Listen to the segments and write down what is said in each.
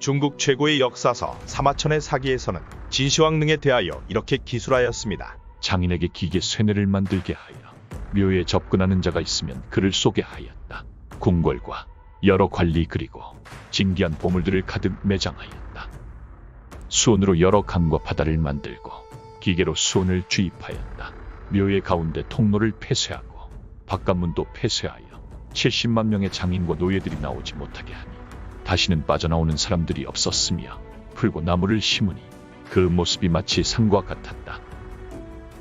중국 최고의 역사서 사마천의 사기에서는 진시황릉에 대하여 이렇게 기술하였습니다. 장인에게 기계 쇠뇌를 만들게 하여 묘에 접근하는 자가 있으면 그를 쏘게 하였다. 궁궐과 여러 관리 그리고 진귀한 보물들을 가득 매장하였다. 수온으로 여러 강과 바다를 만들고 기계로 수온을 주입하였다. 묘의 가운데 통로를 폐쇄하고 바깥문도 폐쇄하여 70만 명의 장인과 노예들이 나오지 못하게 하니 다시는 빠져나오는 사람들이 없었으며 풀고 나무를 심으니 그 모습이 마치 산과 같았다.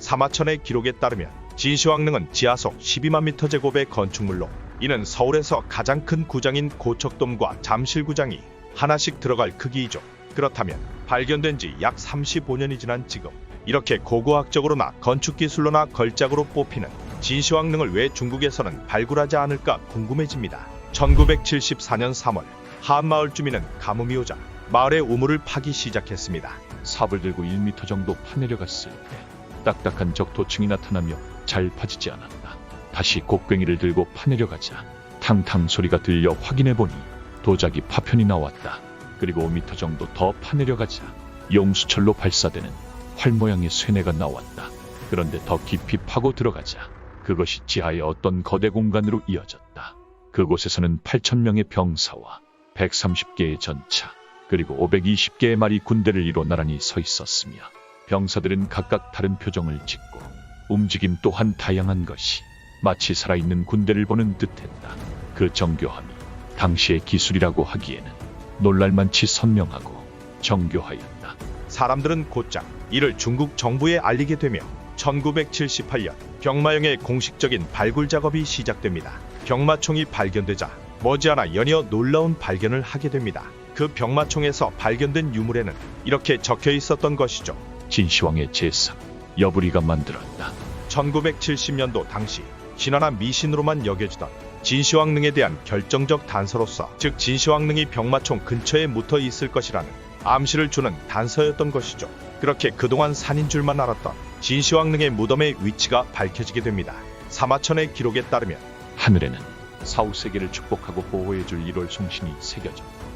사마천의 기록에 따르면 진시황릉은 지하속 12만 미터 제곱의 건축물로 이는 서울에서 가장 큰 구장인 고척돔과 잠실구장이 하나씩 들어갈 크기이죠. 그렇다면 발견된 지 약 35년이 지난 지금 이렇게 고고학적으로나 건축기술로나 걸작으로 뽑히는 진시황릉을 왜 중국에서는 발굴하지 않을까 궁금해집니다. 1974년 3월 한마을 주민은 가뭄이 오자 마을의 우물을 파기 시작했습니다. 삽을 들고 1m 정도 파내려갔을 때 딱딱한 적도층이 나타나며 잘 파지지 않았다. 다시 곡괭이를 들고 파내려가자 탕탕 소리가 들려 확인해보니 도자기 파편이 나왔다. 그리고 5m 정도 더 파내려가자 용수철로 발사되는 활 모양의 쇠뇌가 나왔다. 그런데 더 깊이 파고 들어가자 그것이 지하의 어떤 거대 공간으로 이어졌다. 그곳에서는 8,000명의 병사와 130개의 전차 그리고 520개의 마리 군대를 이뤄 나란히 서 있었으며 병사들은 각각 다른 표정을 짓고 움직임 또한 다양한 것이 마치 살아있는 군대를 보는 듯했다. 그 정교함이 당시의 기술이라고 하기에는 놀랄만치 선명하고 정교하였다. 사람들은 곧장 이를 중국 정부에 알리게 되며 1978년 병마용의 공식적인 발굴 작업이 시작됩니다. 병마총이 발견되자 머지않아 연이어 놀라운 발견을 하게 됩니다. 그 병마총에서 발견된 유물에는 이렇게 적혀 있었던 것이죠. 진시황의 제상 여부리가 만들었다. 1970년도 당시 신화나 미신으로만 여겨지던 진시황릉에 대한 결정적 단서로서 즉 진시황릉이 병마총 근처에 묻어 있을 것이라는 암시를 주는 단서였던 것이죠. 그렇게 그동안 산인 줄만 알았던 진시황릉의 무덤의 위치가 밝혀지게 됩니다. 사마천의 기록에 따르면 하늘에는 사후세계를 축복하고 보호해줄 1월 송신이 새겨졌고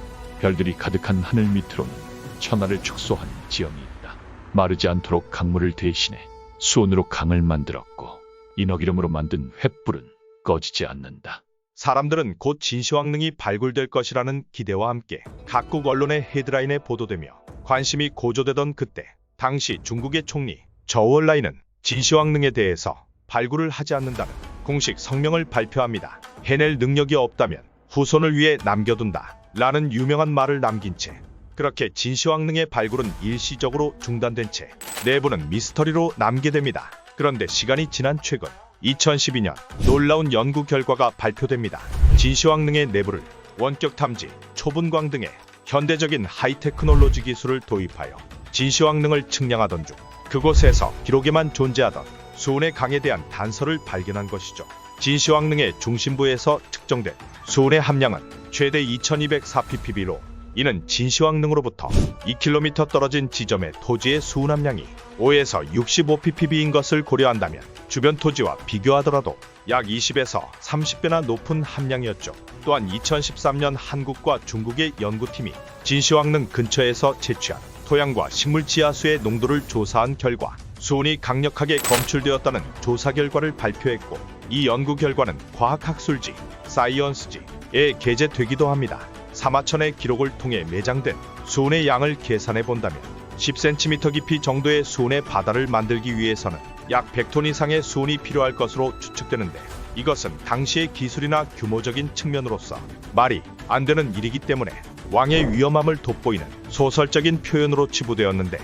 별들이 가득한 하늘 밑으로는 천하를 축소하는 지형이 있다. 마르지 않도록 강물을 대신해 수온으로 강을 만들었고 인어기름으로 만든 횃불은 꺼지지 않는다. 사람들은 곧 진시황릉이 발굴될 것이라는 기대와 함께 각국 언론의 헤드라인에 보도되며 관심이 고조되던 그때 당시 중국의 총리 저우얼라이는 진시황릉에 대해서 발굴을 하지 않는다는 공식 성명을 발표합니다. 해낼 능력이 없다면 후손을 위해 남겨둔다 라는 유명한 말을 남긴 채 그렇게 진시황릉의 발굴은 일시적으로 중단된 채 내부는 미스터리로 남게 됩니다. 그런데 시간이 지난 최근 2012년 놀라운 연구 결과가 발표됩니다. 진시황릉의 내부를 원격 탐지, 초분광 등의 현대적인 하이테크놀로지 기술을 도입하여 진시황릉을 측량하던 중 그곳에서 기록에만 존재하던 수온의 강에 대한 단서를 발견한 것이죠. 진시황릉의 중심부에서 측정된 수온의 함량은 최대 2204ppb로 이는 진시황릉으로부터 2km 떨어진 지점의 토지의 수온 함량이 5에서 65ppb인 것을 고려한다면 주변 토지와 비교하더라도 약 20에서 30배나 높은 함량이었죠. 또한 2013년 한국과 중국의 연구팀이 진시황릉 근처에서 채취한 토양과 식물 지하수의 농도를 조사한 결과 수온이 강력하게 검출되었다는 조사 결과를 발표했고 이 연구 결과는 과학학술지 사이언스지에 게재되기도 합니다. 사마천의 기록을 통해 매장된 수온의 양을 계산해 본다면 10cm 깊이 정도의 수온의 바다를 만들기 위해서는 약 100톤 이상의 수온이 필요할 것으로 추측되는데 이것은 당시의 기술이나 규모적인 측면으로서 말이 안 되는 일이기 때문에 왕의 위험함을 돋보이는 소설적인 표현으로 치부되었는데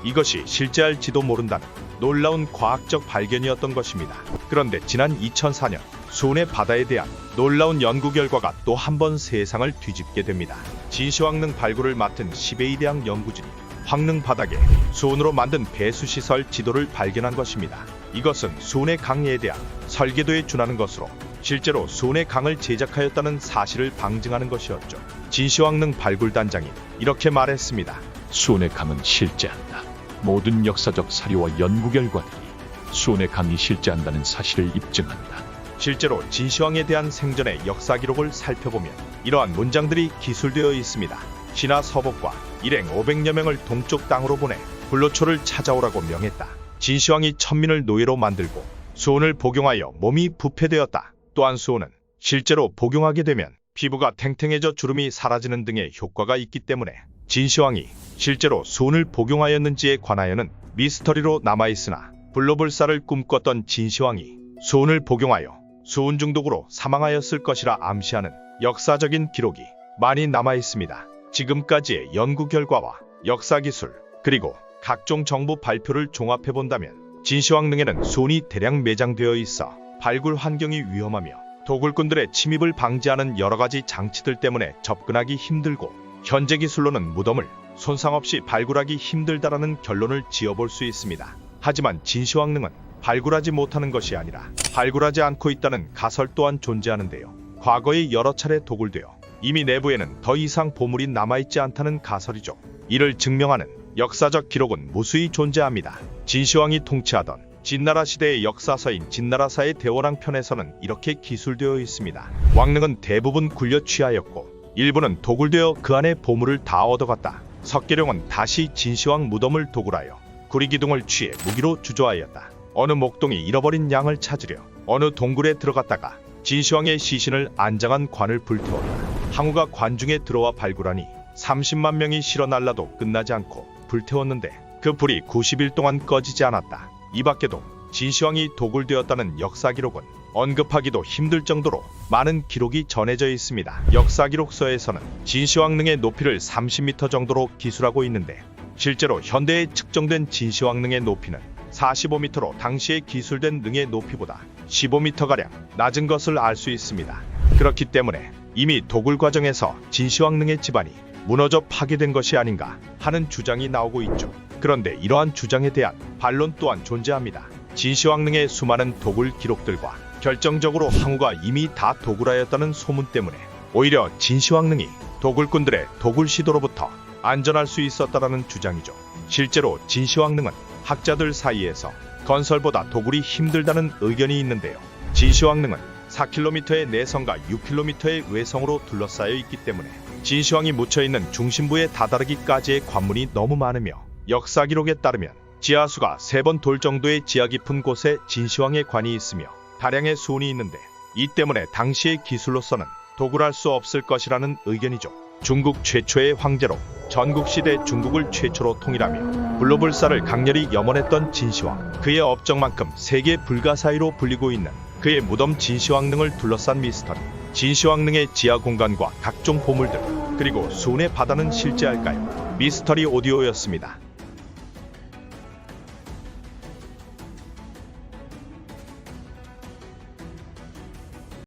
이것이 실제할지도 모른다는 놀라운 과학적 발견이었던 것입니다. 그런데 지난 2004년 수온의 바다에 대한 놀라운 연구 결과가 또 한 번 세상을 뒤집게 됩니다. 진시황릉 발굴을 맡은 시베이 대학 연구진이 황릉 바닥에 수온으로 만든 배수시설 지도를 발견한 것입니다. 이것은 수온의 강에 대한 설계도에 준하는 것으로 실제로 수온의 강을 제작하였다는 사실을 방증하는 것이었죠. 진시황릉 발굴단장이 이렇게 말했습니다. 수온의 강은 실제한다. 모든 역사적 사료와 연구 결과들이 수온의 강이 실제한다는 사실을 입증한다. 실제로 진시황에 대한 생전의 역사 기록을 살펴보면 이러한 문장들이 기술되어 있습니다. 신하 서복과 일행 500여 명을 동쪽 땅으로 보내 불로초를 찾아오라고 명했다. 진시황이 천민을 노예로 만들고 수온을 복용하여 몸이 부패되었다. 또한 수온은 실제로 복용하게 되면 피부가 탱탱해져 주름이 사라지는 등의 효과가 있기 때문에 진시황이 실제로 수온을 복용하였는지에 관하여는 미스터리로 남아있으나 불로불사를 꿈꿨던 진시황이 수온을 복용하여 수온 중독으로 사망하였을 것이라 암시하는 역사적인 기록이 많이 남아있습니다. 지금까지의 연구 결과와 역사기술 그리고 각종 정보 발표를 종합해본다면 진시황릉에는 수온이 대량 매장되어 있어 발굴 환경이 위험하며 도굴꾼들의 침입을 방지하는 여러가지 장치들 때문에 접근하기 힘들고 현재 기술로는 무덤을 손상 없이 발굴하기 힘들다라는 결론을 지어볼 수 있습니다. 하지만 진시황릉은 발굴하지 못하는 것이 아니라 발굴하지 않고 있다는 가설 또한 존재하는데요. 과거에 여러 차례 도굴되어 이미 내부에는 더 이상 보물이 남아있지 않다는 가설이죠. 이를 증명하는 역사적 기록은 무수히 존재합니다. 진시황이 통치하던 진나라 시대의 역사서인 진나라사의 대원왕 편에서는 이렇게 기술되어 있습니다. 왕릉은 대부분 굴려 취하였고 일부는 도굴되어 그 안에 보물을 다 얻어갔다. 석계룡은 다시 진시황 무덤을 도굴하여 구리기둥을 취해 무기로 주저하였다. 어느 목동이 잃어버린 양을 찾으려 어느 동굴에 들어갔다가 진시황의 시신을 안장한 관을 불태웠다. 항우가 관중에 들어와 발굴하니 30만 명이 실어 날라도 끝나지 않고 불태웠는데 그 불이 90일 동안 꺼지지 않았다. 이 밖에도 진시황이 도굴되었다는 역사 기록은 언급하기도 힘들 정도로 많은 기록이 전해져 있습니다. 역사 기록서에서는 진시황릉의 높이를 30m 정도로 기술하고 있는데 실제로 현대에 측정된 진시황릉의 높이는 45m로 당시에 기술된 능의 높이보다 15m가량 낮은 것을 알 수 있습니다. 그렇기 때문에 이미 도굴 과정에서 진시황릉의 지반이 무너져 파괴된 것이 아닌가 하는 주장이 나오고 있죠. 그런데 이러한 주장에 대한 반론 또한 존재합니다. 진시황릉의 수많은 도굴 기록들과 결정적으로 항우가 이미 다 도굴하였다는 소문 때문에 오히려 진시황릉이 도굴꾼들의 도굴 시도로부터 안전할 수 있었다라는 주장이죠. 실제로 진시황릉은 학자들 사이에서 건설보다 도굴이 힘들다는 의견이 있는데요. 진시황릉은 4km의 내성과 6km의 외성으로 둘러싸여 있기 때문에 진시황이 묻혀있는 중심부에 다다르기까지의 관문이 너무 많으며 역사 기록에 따르면 지하수가 3번 돌 정도의 지하 깊은 곳에 진시황의 관이 있으며 다량의 수온이 있는데 이 때문에 당시의 기술로서는 도굴할 수 없을 것이라는 의견이죠. 중국 최초의 황제로 전국시대 중국을 최초로 통일하며 불로불사를 강렬히 염원했던 진시황, 그의 업적만큼 세계 불가사의로 불리고 있는 그의 무덤 진시황릉을 둘러싼 미스터리. 진시황릉의 지하 공간과 각종 보물들 그리고 수온의 바다는 실제할까요? 미스터리 오디오였습니다.